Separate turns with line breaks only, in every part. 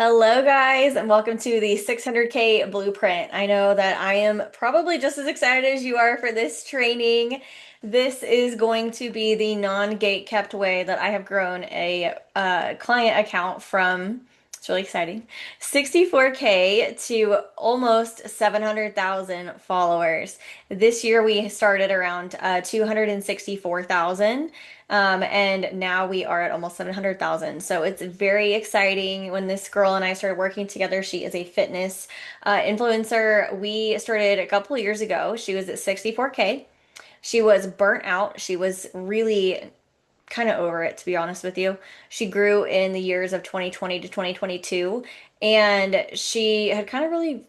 Hello, guys, and welcome to the 600K Blueprint. I know that I am probably just as excited as you are for this training. This is going to be the non-gate kept way that I have grown a client account from. It's really exciting. 64K to almost 700,000 followers. This year we started around 264,000. And now we are at almost 700,000. So it's very exciting. When this girl and I started working together, she is a fitness influencer. We started a couple of years ago. She was at 64K. She was burnt out. She was really kind of over it, to be honest with you. She grew in the years of 2020 to 2022, and she had kind of really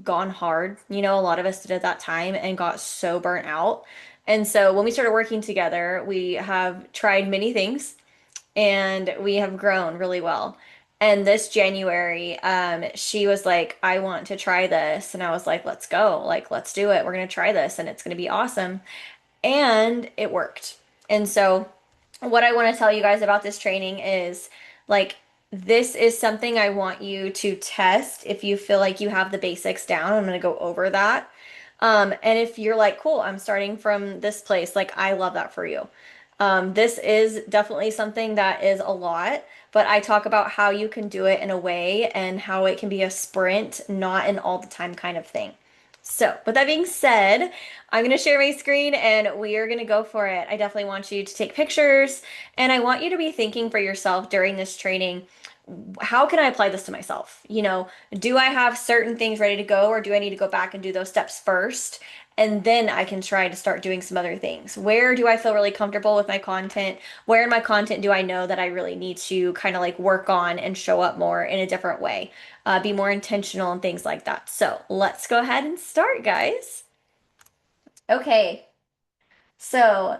gone hard. A lot of us did at that time and got so burnt out. And so when we started working together, we have tried many things and we have grown really well. And this January, she was like, I want to try this. And I was like, let's go. Like, let's do it. We're going to try this and it's going to be awesome. And it worked. And so, what I want to tell you guys about this training is like, this is something I want you to test if you feel like you have the basics down. I'm going to go over that. And if you're like, cool, I'm starting from this place, like, I love that for you. This is definitely something that is a lot, but I talk about how you can do it in a way and how it can be a sprint, not an all the time kind of thing. So, with that being said, I'm going to share my screen and we are going to go for it. I definitely want you to take pictures and I want you to be thinking for yourself during this training, how can I apply this to myself? Do I have certain things ready to go or do I need to go back and do those steps first? And then I can try to start doing some other things. Where do I feel really comfortable with my content? Where in my content do I know that I really need to kind of like work on and show up more in a different way? Be more intentional and things like that. So let's go ahead and start, guys. Okay, so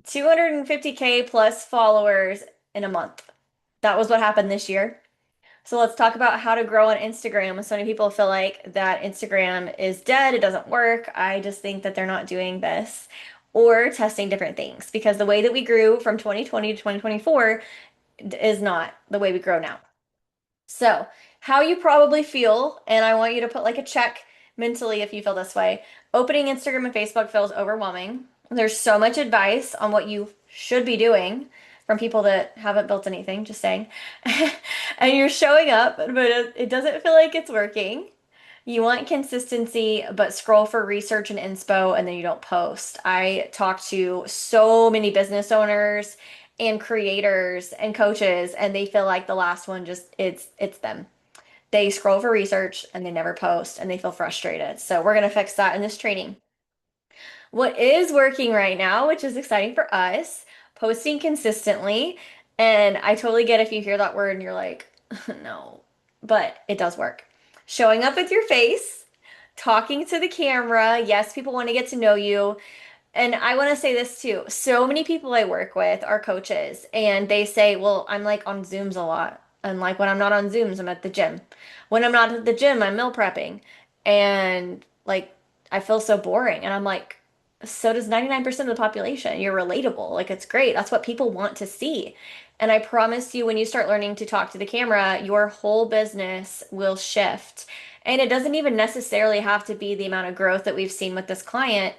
250K plus followers in a month. That was what happened this year. So let's talk about how to grow on Instagram. So many people feel like that Instagram is dead, it doesn't work. I just think that they're not doing this or testing different things because the way that we grew from 2020 to 2024 is not the way we grow now. So, how you probably feel, and I want you to put like a check mentally if you feel this way. Opening Instagram and Facebook feels overwhelming. There's so much advice on what you should be doing from people that haven't built anything, just saying. And you're showing up, but it doesn't feel like it's working. You want consistency, but scroll for research and inspo, and then you don't post. I talk to so many business owners and creators and coaches, and they feel like the last one just it's them. They scroll for research and they never post, and they feel frustrated. So we're gonna fix that in this training. What is working right now, which is exciting for us, posting consistently. And I totally get if you hear that word and you're like, no, but it does work. Showing up with your face, talking to the camera. Yes, people want to get to know you. And I want to say this too. So many people I work with are coaches, and they say, well, I'm like on Zooms a lot. And like when I'm not on Zooms, I'm at the gym. When I'm not at the gym, I'm meal prepping. And like, I feel so boring. And I'm like, so does 99% of the population. You're relatable. Like, it's great. That's what people want to see. And I promise you, when you start learning to talk to the camera, your whole business will shift. And it doesn't even necessarily have to be the amount of growth that we've seen with this client.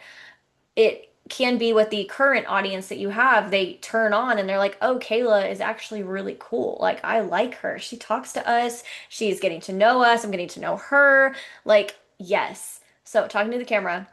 It can be with the current audience that you have. They turn on and they're like, oh, Kayla is actually really cool. Like, I like her. She talks to us. She's getting to know us. I'm getting to know her. Like, yes. So, talking to the camera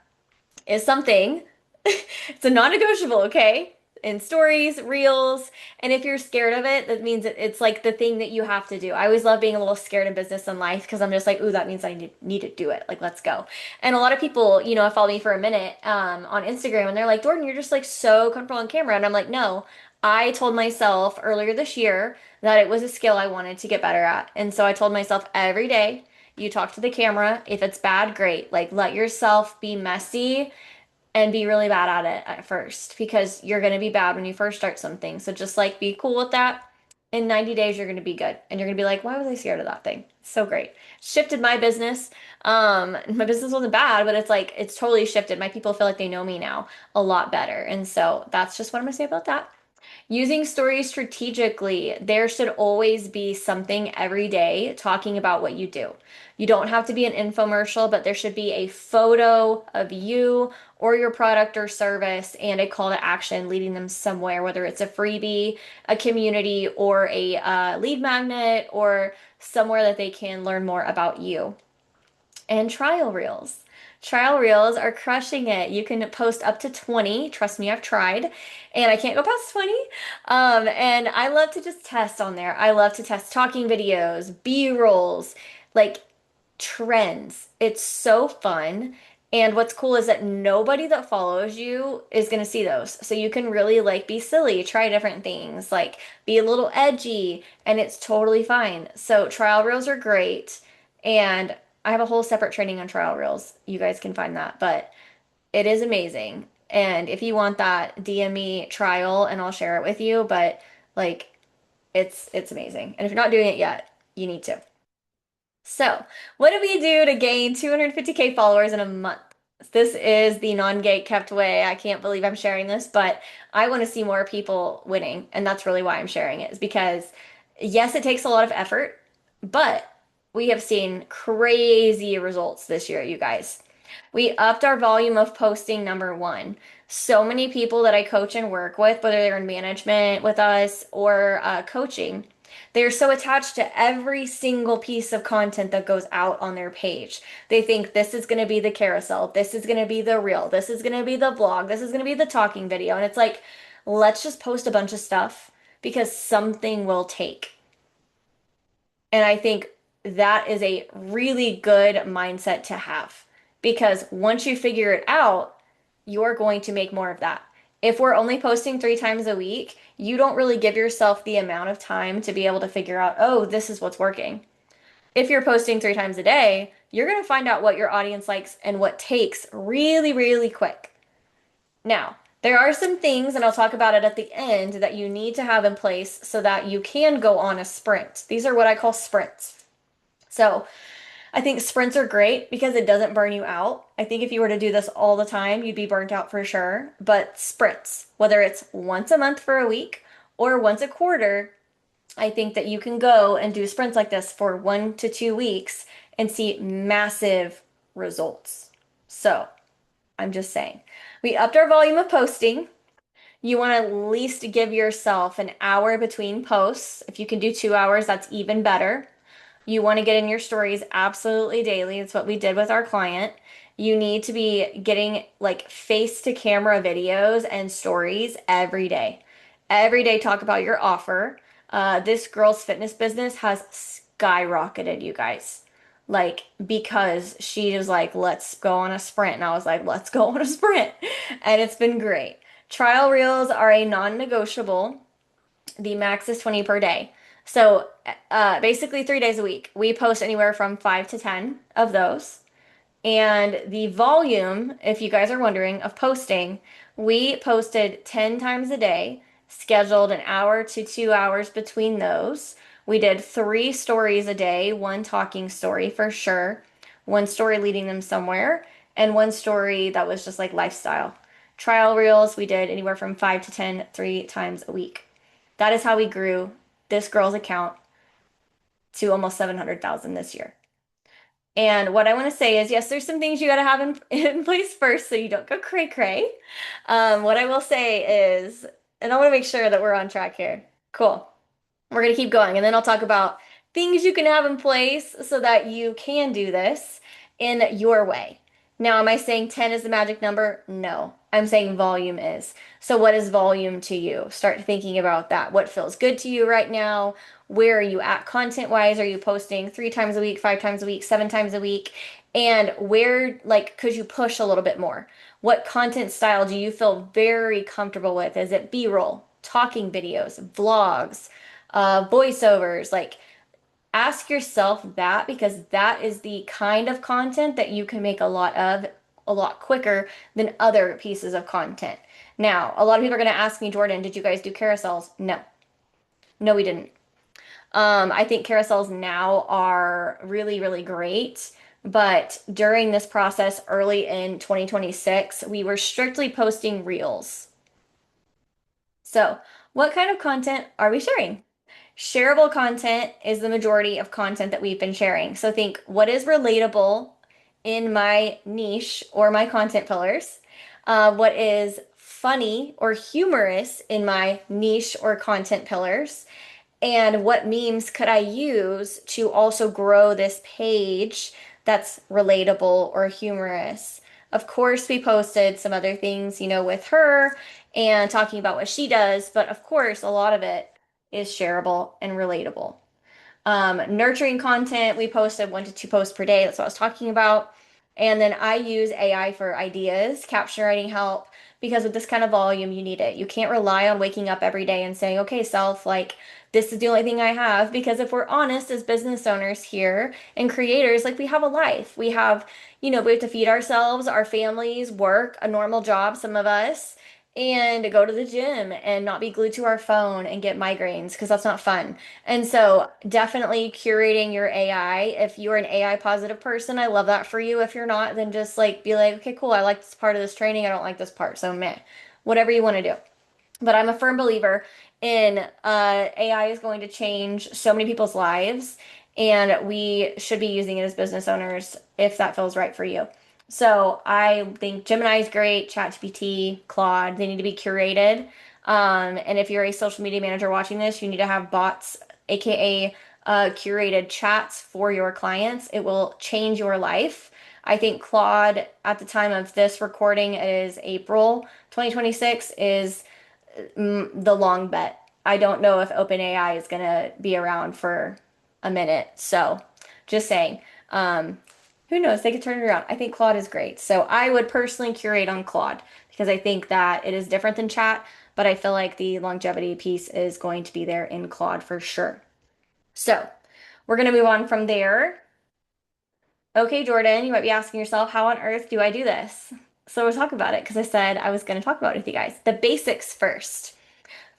is something. It's a non-negotiable, okay? In stories, reels, and if you're scared of it, that means it's like the thing that you have to do. I always love being a little scared in business and life because I'm just like, ooh, that means I need to do it. Like, let's go. And a lot of people, follow me for a minute on Instagram, and they're like, Jordan, you're just like so comfortable on camera, and I'm like, no. I told myself earlier this year that it was a skill I wanted to get better at, and so I told myself every day. You talk to the camera. If it's bad, great. Like, let yourself be messy and be really bad at it at first because you're going to be bad when you first start something. So just like be cool with that. In 90 days, you're going to be good. And you're going to be like, why was I scared of that thing? It's so great. Shifted my business. My business wasn't bad, but it's like, it's totally shifted. My people feel like they know me now a lot better. And so that's just what I'm going to say about that. Using stories strategically, there should always be something every day talking about what you do. You don't have to be an infomercial, but there should be a photo of you or your product or service and a call to action leading them somewhere, whether it's a freebie, a community, or a lead magnet, or somewhere that they can learn more about you. And trial reels. Trial reels are crushing it. You can post up to 20. Trust me, I've tried, and I can't go past 20. And I love to just test on there. I love to test talking videos, B-rolls, like trends. It's so fun. And what's cool is that nobody that follows you is going to see those. So you can really like be silly, try different things, like be a little edgy, and it's totally fine. So trial reels are great. And I have a whole separate training on trial reels. You guys can find that, but it is amazing. And if you want that, DM me trial and I'll share it with you. But like it's amazing. And if you're not doing it yet, you need to. So, what do we do to gain 250K followers in a month? This is the non-gate kept way. I can't believe I'm sharing this, but I want to see more people winning, and that's really why I'm sharing it, is because yes, it takes a lot of effort, but we have seen crazy results this year, you guys. We upped our volume of posting, number one. So many people that I coach and work with, whether they're in management with us or coaching, they're so attached to every single piece of content that goes out on their page. They think this is going to be the carousel, this is going to be the reel, this is going to be the vlog, this is going to be the talking video. And it's like, let's just post a bunch of stuff because something will take. And I think that is a really good mindset to have because once you figure it out, you're going to make more of that. If we're only posting 3 times a week, you don't really give yourself the amount of time to be able to figure out, oh, this is what's working. If you're posting 3 times a day, you're going to find out what your audience likes and what takes really, really quick. Now, there are some things, and I'll talk about it at the end, that you need to have in place so that you can go on a sprint. These are what I call sprints. So I think sprints are great because it doesn't burn you out. I think if you were to do this all the time, you'd be burnt out for sure. But sprints, whether it's once a month for a week or once a quarter, I think that you can go and do sprints like this for 1 to 2 weeks and see massive results. So I'm just saying. We upped our volume of posting. You want to at least give yourself an hour between posts. If you can do 2 hours, that's even better. You want to get in your stories absolutely daily. It's what we did with our client. You need to be getting like face to camera videos and stories every day. Every day, talk about your offer. This girl's fitness business has skyrocketed, you guys. Like, because she was like, let's go on a sprint. And I was like, let's go on a sprint. And it's been great. Trial reels are a non-negotiable. The max is 20 per day. So basically 3 days a week. We post anywhere from 5 to 10 of those. And the volume, if you guys are wondering, of posting, we posted 10 times a day, scheduled an hour to 2 hours between those. We did 3 stories a day, one talking story for sure, one story leading them somewhere, and one story that was just like lifestyle. Trial reels, we did anywhere from 5 to 10, 3 times a week. That is how we grew this girl's account to almost 700,000 this year. And what I want to say is, yes, there's some things you got to have in place first so you don't go cray cray. What I will say is, and I want to make sure that we're on track here. Cool. We're going to keep going, and then I'll talk about things you can have in place so that you can do this in your way. Now, am I saying 10 is the magic number? No. I'm saying volume is. So, what is volume to you? Start thinking about that. What feels good to you right now? Where are you at content wise? Are you posting 3 times a week, 5 times a week, 7 times a week? And where, like, could you push a little bit more? What content style do you feel very comfortable with? Is it B-roll, talking videos, vlogs, voiceovers? Like, ask yourself that because that is the kind of content that you can make a lot of a lot quicker than other pieces of content. Now, a lot of people are going to ask me, Jordan, did you guys do carousels? No. No, we didn't. I think carousels now are really, really great. But during this process, early in 2026, we were strictly posting reels. So What kind of content are we sharing? Shareable content is the majority of content that we've been sharing. So think what is relatable in my niche or my content pillars, what is funny or humorous in my niche or content pillars, and what memes could I use to also grow this page that's relatable or humorous. Of course, we posted some other things, with her and talking about what she does, but of course, a lot of it is shareable and relatable. Nurturing content, we posted 1 to 2 posts per day. That's what I was talking about. And then I use AI for ideas, caption writing help, because with this kind of volume, you need it. You can't rely on waking up every day and saying, okay, self, like, this is the only thing I have. Because if we're honest as business owners here and creators, like, we have a life. We have to feed ourselves, our families, work, a normal job, some of us, and go to the gym and not be glued to our phone and get migraines because that's not fun. And so definitely curating your AI. If you're an AI positive person, I love that for you. If you're not, then just like be like, okay, cool. I like this part of this training. I don't like this part. So meh, whatever you want to do. But I'm a firm believer in AI is going to change so many people's lives, and we should be using it as business owners if that feels right for you. So I think Gemini is great, ChatGPT, Claude, they need to be curated. And if you're a social media manager watching this, you need to have bots, aka curated chats for your clients. It will change your life. I think Claude, at the time of this recording, is April 2026, is the long bet. I don't know if OpenAI is going to be around for a minute. So just saying. Who knows? They could turn it around. I think Claude is great. So I would personally curate on Claude because I think that it is different than chat, but I feel like the longevity piece is going to be there in Claude for sure. So we're going to move on from there. Okay, Jordan, you might be asking yourself, how on earth do I do this? So we'll talk about it because I said I was going to talk about it with you guys. The basics first.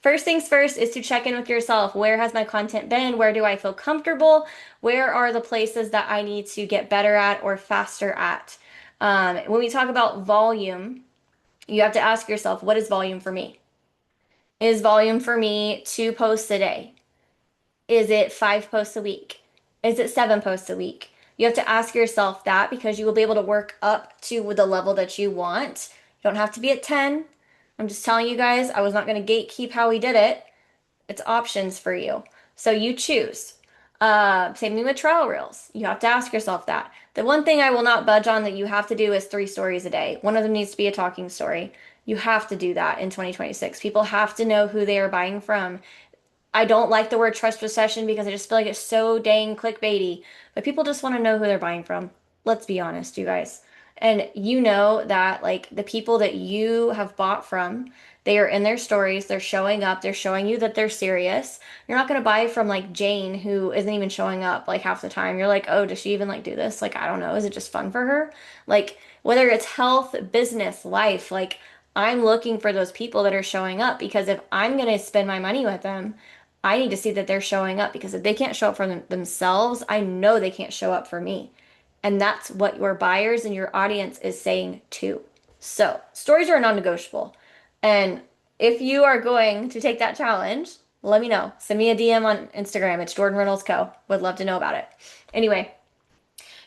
First things first is to check in with yourself. Where has my content been? Where do I feel comfortable? Where are the places that I need to get better at or faster at? When we talk about volume, you have to ask yourself, what is volume for me? Is volume for me 2 posts a day? Is it 5 posts a week? Is it 7 posts a week? You have to ask yourself that because you will be able to work up to the level that you want. You don't have to be at 10. I'm just telling you guys, I was not going to gatekeep how we did it. It's options for you. So you choose. Same thing with trial reels. You have to ask yourself that. The one thing I will not budge on that you have to do is 3 stories a day. One of them needs to be a talking story. You have to do that in 2026. People have to know who they are buying from. I don't like the word trust recession because I just feel like it's so dang clickbaity, but people just want to know who they're buying from. Let's be honest, you guys. And you know that like the people that you have bought from, they are in their stories, they're showing up, they're showing you that they're serious. You're not going to buy from like Jane who isn't even showing up like half the time. You're like, "Oh, does she even like do this?" Like, I don't know. Is it just fun for her? Like whether it's health, business, life, like I'm looking for those people that are showing up because if I'm going to spend my money with them, I need to see that they're showing up because if they can't show up for themselves, I know they can't show up for me. And that's what your buyers and your audience is saying too. So, stories are non-negotiable. And if you are going to take that challenge, let me know. Send me a DM on Instagram. It's Jordan Reynolds Co. Would love to know about it. Anyway,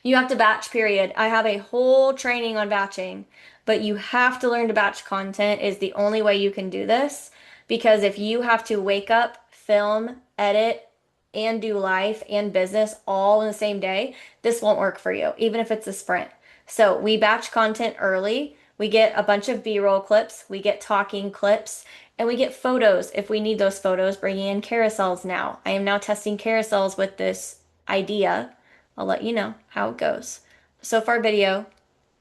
you have to batch, period. I have a whole training on batching, but you have to learn to batch content is the only way you can do this. Because if you have to wake up, film, edit, and do life and business all in the same day, this won't work for you, even if it's a sprint. So we batch content early. We get a bunch of B-roll clips, we get talking clips, and we get photos if we need those photos, bringing in carousels now. I am now testing carousels with this idea. I'll let you know how it goes. So far, video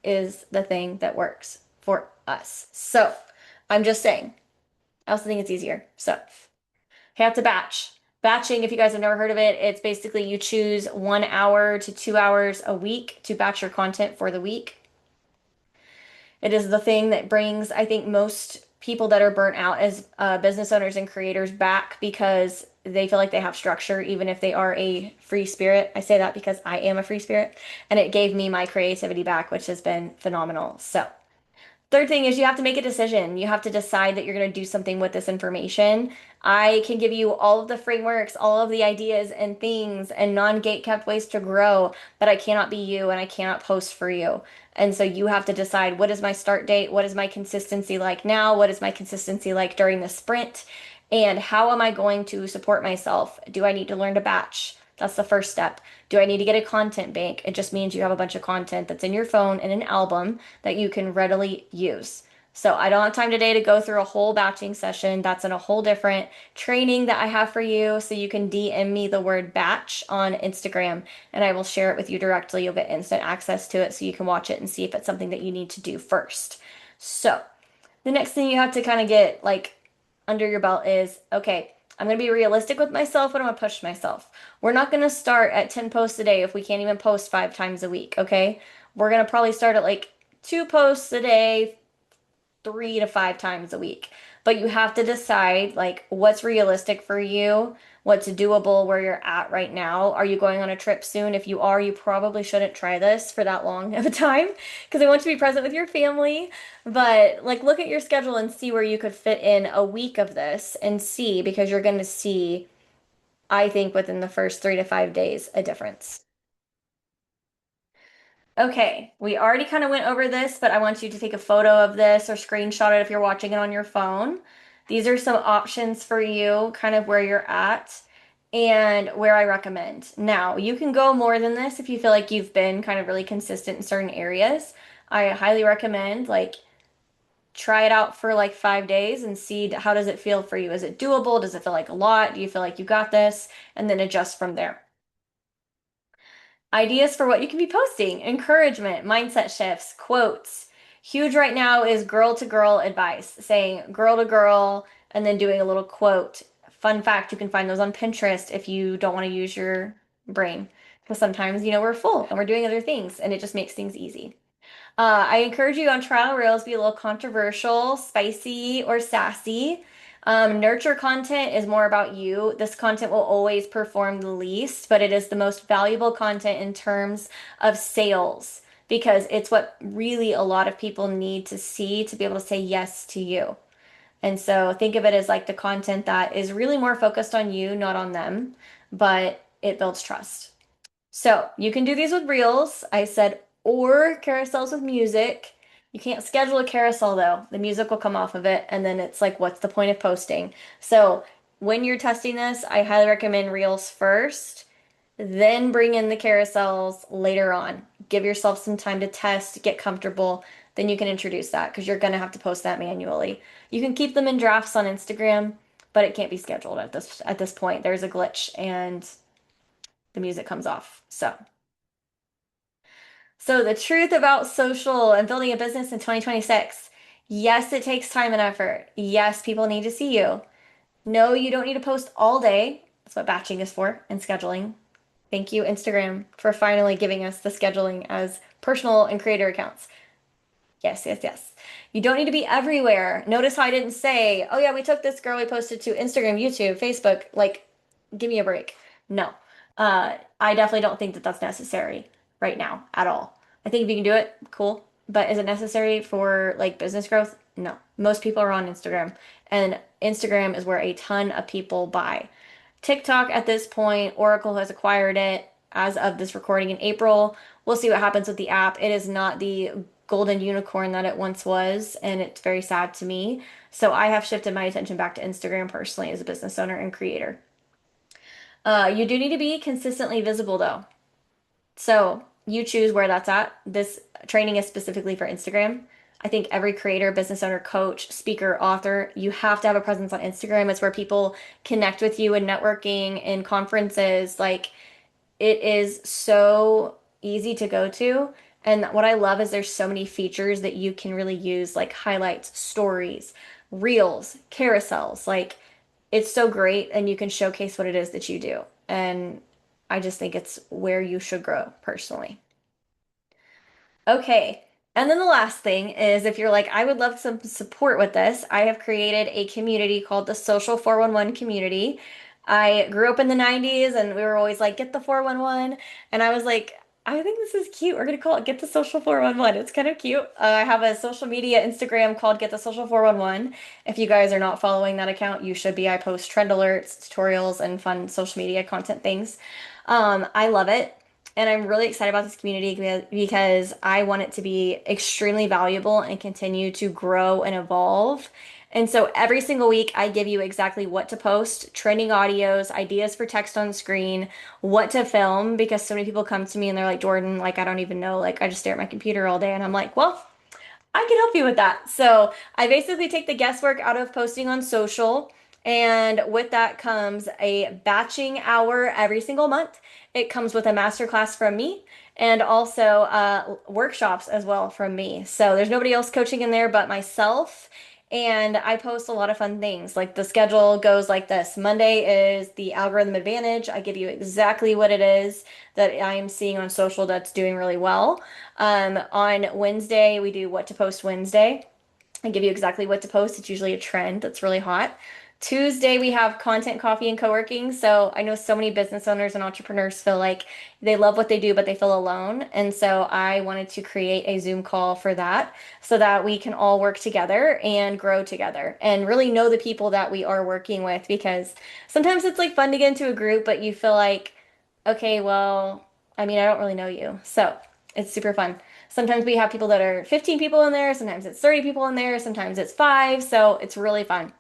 is the thing that works for us. So I'm just saying. I also think it's easier. So you have to batch. Batching, if you guys have never heard of it, it's basically you choose 1 hour to 2 hours a week to batch your content for the week. It is the thing that brings, I think, most people that are burnt out as business owners and creators back because they feel like they have structure, even if they are a free spirit. I say that because I am a free spirit, and it gave me my creativity back, which has been phenomenal. So, Third thing is you have to make a decision. You have to decide that you're going to do something with this information. I can give you all of the frameworks, all of the ideas and things and non-gate-kept ways to grow, but I cannot be you and I cannot post for you. And so you have to decide, what is my start date? What is my consistency like now? What is my consistency like during the sprint? And how am I going to support myself? Do I need to learn to batch? That's the first step. Do I need to get a content bank? It just means you have a bunch of content that's in your phone in an album that you can readily use. So I don't have time today to go through a whole batching session. That's in a whole different training that I have for you. So you can DM me the word batch on Instagram and I will share it with you directly. You'll get instant access to it so you can watch it and see if it's something that you need to do first. So the next thing you have to kind of get like under your belt is, okay, I'm going to be realistic with myself, but I'm going to push myself. We're not going to start at 10 posts a day if we can't even post 5 times a week, okay? We're going to probably start at like 2 posts a day, 3 to 5 times a week. But you have to decide like what's realistic for you, what's doable where you're at right now. Are you going on a trip soon? If you are, you probably shouldn't try this for that long of a time because I want you to be present with your family. But like look at your schedule and see where you could fit in a week of this and see because you're going to see, I think, within the first 3 to 5 days, a difference. Okay, we already kind of went over this, but I want you to take a photo of this or screenshot it if you're watching it on your phone. These are some options for you, kind of where you're at and where I recommend. Now, you can go more than this if you feel like you've been kind of really consistent in certain areas. I highly recommend like try it out for like 5 days and see how does it feel for you. Is it doable? Does it feel like a lot? Do you feel like you got this? And then adjust from there. Ideas for what you can be posting, encouragement, mindset shifts, quotes. Huge right now is girl to girl advice, saying girl to girl and then doing a little quote. Fun fact, you can find those on Pinterest if you don't want to use your brain. Because sometimes, we're full and we're doing other things and it just makes things easy. I encourage you on trial reels, be a little controversial, spicy, or sassy. Nurture content is more about you. This content will always perform the least, but it is the most valuable content in terms of sales because it's what really a lot of people need to see to be able to say yes to you. And so think of it as like the content that is really more focused on you, not on them, but it builds trust. So you can do these with reels. I said, or carousels with music. You can't schedule a carousel though. The music will come off of it, and then it's like, what's the point of posting? So when you're testing this, I highly recommend reels first, then bring in the carousels later on. Give yourself some time to test, get comfortable, then you can introduce that because you're gonna have to post that manually. You can keep them in drafts on Instagram, but it can't be scheduled at this point. There's a glitch and the music comes off. So the truth about social and building a business in 2026. Yes, it takes time and effort. Yes, people need to see you. No, you don't need to post all day. That's what batching is for and scheduling. Thank you, Instagram, for finally giving us the scheduling as personal and creator accounts. Yes, yes, yes. You don't need to be everywhere. Notice how I didn't say, oh yeah, we took this girl, we posted to Instagram, YouTube, Facebook. Like, give me a break. No. I definitely don't think that that's necessary right now at all. I think if you can do it, cool. But is it necessary for like business growth? No. Most people are on Instagram, and Instagram is where a ton of people buy. TikTok at this point, Oracle has acquired it as of this recording in April. We'll see what happens with the app. It is not the golden unicorn that it once was, and it's very sad to me. So I have shifted my attention back to Instagram personally as a business owner and creator. You do need to be consistently visible though. So you choose where that's at. This training is specifically for Instagram. I think every creator, business owner, coach, speaker, author, you have to have a presence on Instagram. It's where people connect with you in networking, in conferences. Like it is so easy to go to. And what I love is there's so many features that you can really use, like highlights, stories, reels, carousels. Like it's so great, and you can showcase what it is that you do. And I just think it's where you should grow personally. Okay. And then the last thing is if you're like, I would love some support with this, I have created a community called the Social 411 Community. I grew up in the 90s and we were always like, get the 411. And I was like, I think this is cute. We're gonna call it Get the Social 411. It's kind of cute. I have a social media Instagram called Get the Social 411. If you guys are not following that account, you should be. I post trend alerts, tutorials, and fun social media content things. I love it. And I'm really excited about this community because I want it to be extremely valuable and continue to grow and evolve. And so every single week, I give you exactly what to post, trending audios, ideas for text on screen, what to film, because so many people come to me and they're like, Jordan, like, I don't even know. Like, I just stare at my computer all day. And I'm like, well, I can help you with that. So I basically take the guesswork out of posting on social. And with that comes a batching hour every single month. It comes with a masterclass from me and also workshops as well from me. So there's nobody else coaching in there but myself. And I post a lot of fun things. Like the schedule goes like this. Monday is the algorithm advantage. I give you exactly what it is that I am seeing on social that's doing really well. On Wednesday, we do what to post Wednesday. I give you exactly what to post. It's usually a trend that's really hot. Tuesday, we have content, coffee, and co-working. So I know so many business owners and entrepreneurs feel like they love what they do, but they feel alone. And so I wanted to create a Zoom call for that so that we can all work together and grow together and really know the people that we are working with because sometimes it's like fun to get into a group, but you feel like, okay, well, I mean, I don't really know you. So it's super fun. Sometimes we have people that are 15 people in there, sometimes it's 30 people in there, sometimes it's five, so it's really fun.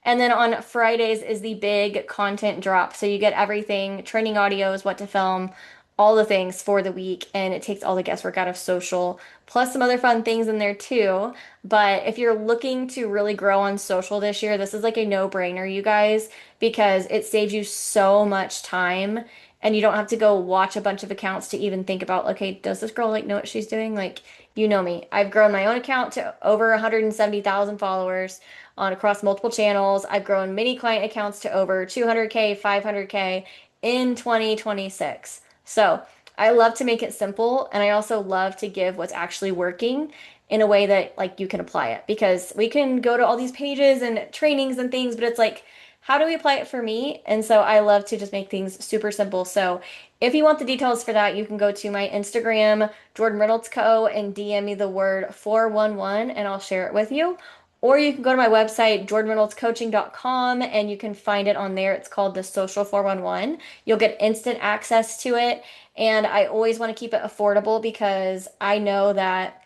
And then on Fridays is the big content drop. So you get everything, training audios, what to film, all the things for the week, and it takes all the guesswork out of social, plus some other fun things in there too. But if you're looking to really grow on social this year, this is like a no-brainer, you guys, because it saves you so much time and you don't have to go watch a bunch of accounts to even think about, okay, does this girl like know what she's doing? Like, you know me. I've grown my own account to over 170,000 followers on across multiple channels. I've grown mini client accounts to over 200K, 500K in 2026. So I love to make it simple, and I also love to give what's actually working in a way that like you can apply it because we can go to all these pages and trainings and things, but it's like, how do we apply it for me? And so I love to just make things super simple. So if you want the details for that, you can go to my Instagram, Jordan Reynolds Co., and DM me the word 411 and I'll share it with you. Or you can go to my website, jordanreynoldscoaching.com, and you can find it on there. It's called the Social 411. You'll get instant access to it. And I always want to keep it affordable because I know that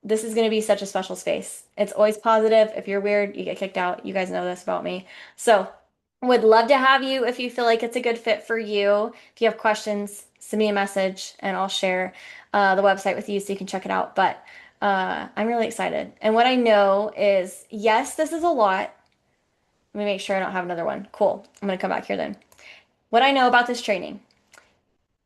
this is going to be such a special space. It's always positive. If you're weird, you get kicked out. You guys know this about me. So, would love to have you if you feel like it's a good fit for you. If you have questions, send me a message and I'll share the website with you so you can check it out. But I'm really excited. And what I know is, yes, this is a lot. Let me make sure I don't have another one. Cool. I'm going to come back here then. What I know about this training.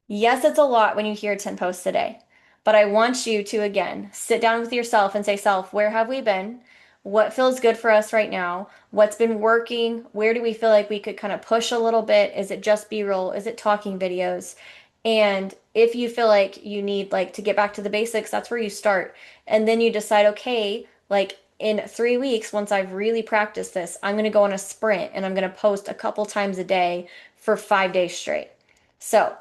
Yes, it's a lot when you hear 10 posts a day, but I want you to, again, sit down with yourself and say, self, where have we been? What feels good for us right now? What's been working? Where do we feel like we could kind of push a little bit? Is it just B-roll? Is it talking videos? And if you feel like you need like to get back to the basics, that's where you start. And then you decide, okay, like in 3 weeks, once I've really practiced this, I'm going to go on a sprint and I'm going to post a couple times a day for 5 days straight. So,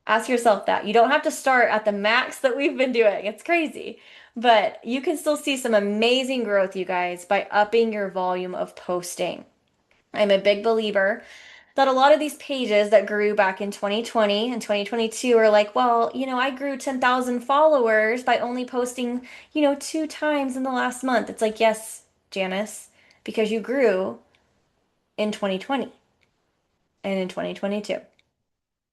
ask yourself that. You don't have to start at the max that we've been doing. It's crazy. But you can still see some amazing growth, you guys, by upping your volume of posting. I'm a big believer that a lot of these pages that grew back in 2020 and 2022 are like, well, I grew 10,000 followers by only posting, 2 times in the last month. It's like, yes, Janice, because you grew in 2020 and in 2022.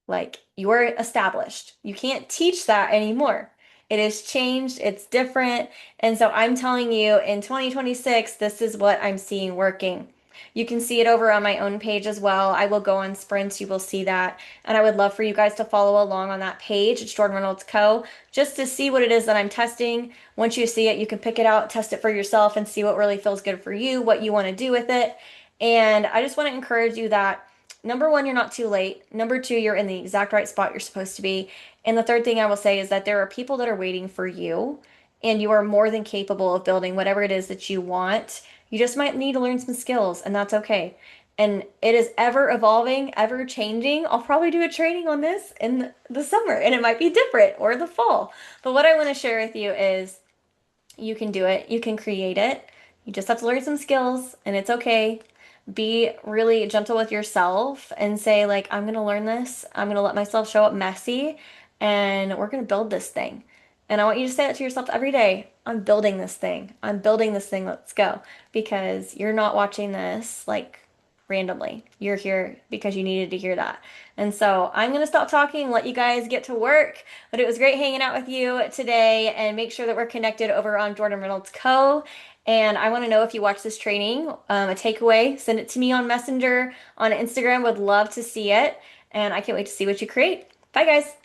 Like you're established. You can't teach that anymore. It has changed, it's different. And so I'm telling you, in 2026, this is what I'm seeing working. You can see it over on my own page as well. I will go on sprints, you will see that. And I would love for you guys to follow along on that page. It's Jordan Reynolds Co. just to see what it is that I'm testing. Once you see it, you can pick it out, test it for yourself, and see what really feels good for you, what you want to do with it. And I just want to encourage you that number one, you're not too late. Number two, you're in the exact right spot you're supposed to be. And the third thing I will say is that there are people that are waiting for you, and you are more than capable of building whatever it is that you want. You just might need to learn some skills, and that's okay. and it is ever evolving, ever changing. I'll probably do a training on this in the summer and it might be different or the fall. But what I want to share with you is you can do it, you can create it. You just have to learn some skills and it's okay. Be really gentle with yourself and say, like, I'm going to learn this. I'm going to let myself show up messy and we're going to build this thing. And I want you to say that to yourself every day. I'm building this thing. I'm building this thing. Let's go. Because you're not watching this like randomly. You're here because you needed to hear that. And so I'm going to stop talking and let you guys get to work. But it was great hanging out with you today and make sure that we're connected over on Jordan Reynolds Co. And I want to know if you watch this training, a takeaway, send it to me on Messenger, on Instagram. Would love to see it. And I can't wait to see what you create. Bye, guys.